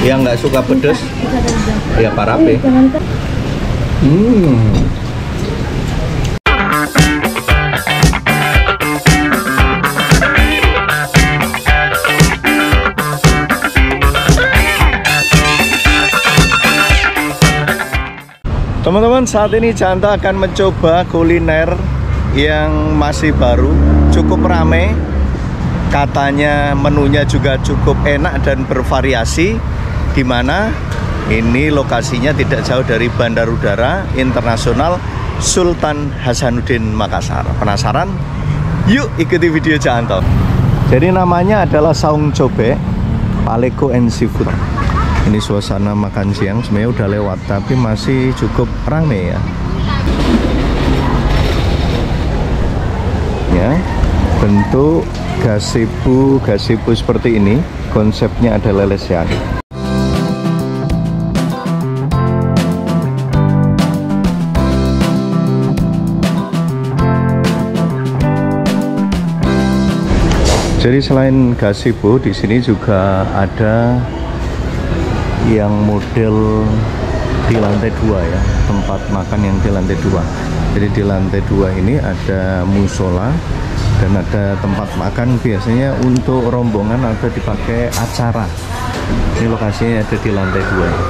Yang nggak suka pedas, ya parape. Teman-teman, saat ini Janta akan mencoba kuliner yang masih baru, cukup rame. Katanya menunya juga cukup enak dan bervariasi. Di mana ini lokasinya tidak jauh dari Bandar Udara Internasional Sultan Hasanuddin Makassar. Penasaran? Yuk ikuti video Janta. Jadi namanya adalah Saung Cobek Paleko and Seafood. Ini suasana makan siang sebenarnya udah lewat, tapi masih cukup rame ya. Ya, bentuk gazebo seperti ini, konsepnya ada lelesan. Jadi selain gazebo, di sini juga ada yang model di lantai 2 ya, tempat makan yang di lantai 2. Jadi di lantai 2 ini ada musola dan ada tempat makan biasanya untuk rombongan atau dipakai acara. Ini lokasinya ada di lantai 2 ya.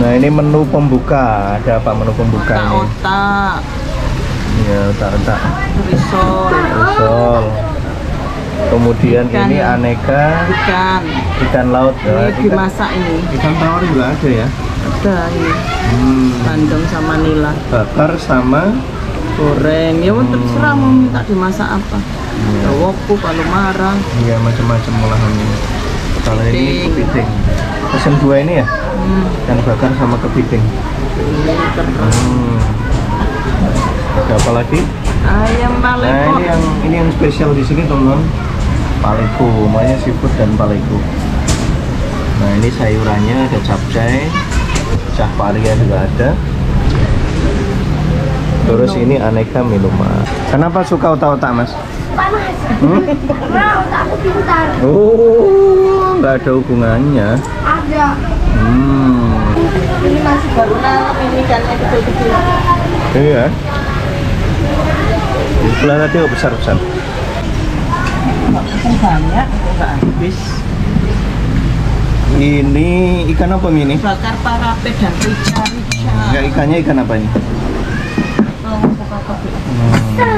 Nah ini menu pembuka, ada apa menu pembuka ini? Otak. Ya otak-otak. Risol. Kemudian ikan. Ini aneka ikan laut. Ini dimasak ini. Ikan tawar juga ada ya? Ada ini. Bandeng sama nila. Bakar sama goreng. Ya terserah mau minta dimasak apa. Woku, palu marang. Iya macam-macam olahannya. Kalau ini kepiting. Pesen 2 ini ya? Ikan bakar sama kepiting. Ada apa lagi? Ayam paleko. Nah ini yang spesial di sini teman-teman. Paleko, namanya seafood dan paleko. Nah ini sayurannya ada capcay, cah paria juga ada. Terus ini aneka minuman. Kenapa suka otak-otak mas? Panas. Karena otakku pintar. Oh, nggak ada hubungannya. Ada. Ini masih baru nanam, ini ikannya kecil-kecil. Iya. Di sebelah tadi besar-besar. Banyak, nggak habis. Ini ikan apa ini? Bakar parape dan rica. Enggak, ikannya ikan apa ini?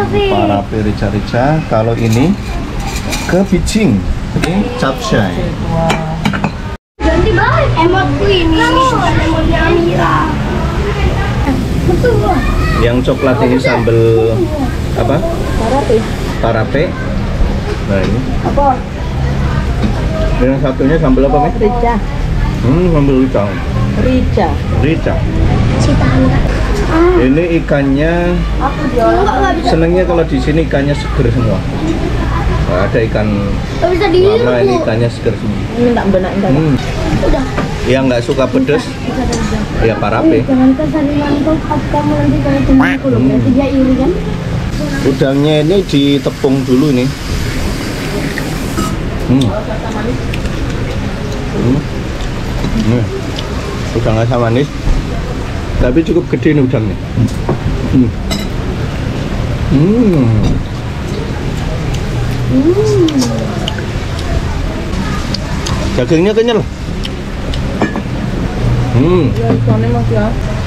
Parape rica-rica. Kalau ini kepiting. Ini capcay. Ganti balik emotku ini. Emotnya Amira. Betul. Yang coklat ini sambal apa? Parape. Nah ini. Apa? Yang satunya sambal apa nih? Rica. Sambal rica. Rica. Ini ikannya. Senengnya kalau di sini ikannya seger semua. Nah, ada ikan lama, ini ikannya seger semua. Ini tak benain tadi. Udah. Yang nggak suka pedas, ya parape. Jangan keseringan tuh kamu nanti kalau temanku loh, berarti dia iri kan? Udangnya ini ditepung dulu nih. Udang asam manis, tapi cukup gede nih udangnya. Dagingnya kenyal.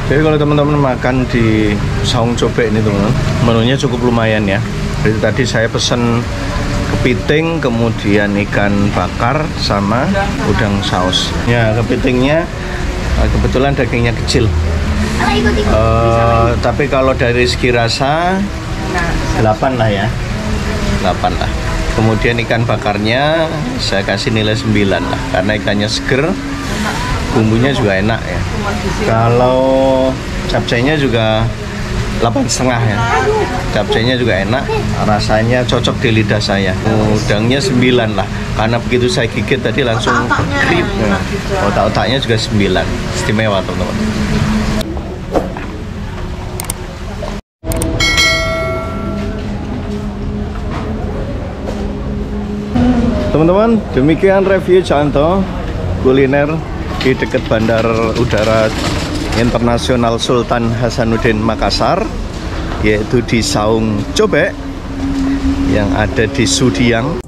Jadi kalau teman-teman makan di Saung Cobek ini teman-teman, menunya cukup lumayan ya. Jadi tadi saya pesen kepiting, kemudian ikan bakar sama udang saus. Ya kepitingnya kebetulan dagingnya kecil. Tapi kalau dari segi rasa 8 lah ya, 8 lah. Kemudian ikan bakarnya saya kasih nilai 9 lah, karena ikannya seger, bumbunya juga enak ya. Kalau capcaynya juga 8,5 ya. Capcaynya juga enak, rasanya cocok di lidah saya. Udangnya 9 lah, karena begitu saya gigit tadi langsung krip. Otak-otaknya juga 9, istimewa teman-teman. Teman-teman, demikian review contoh kuliner di dekat Bandar Udara Internasional Sultan Hasanuddin Makassar, yaitu di Saung Cobek yang ada di Sudiang.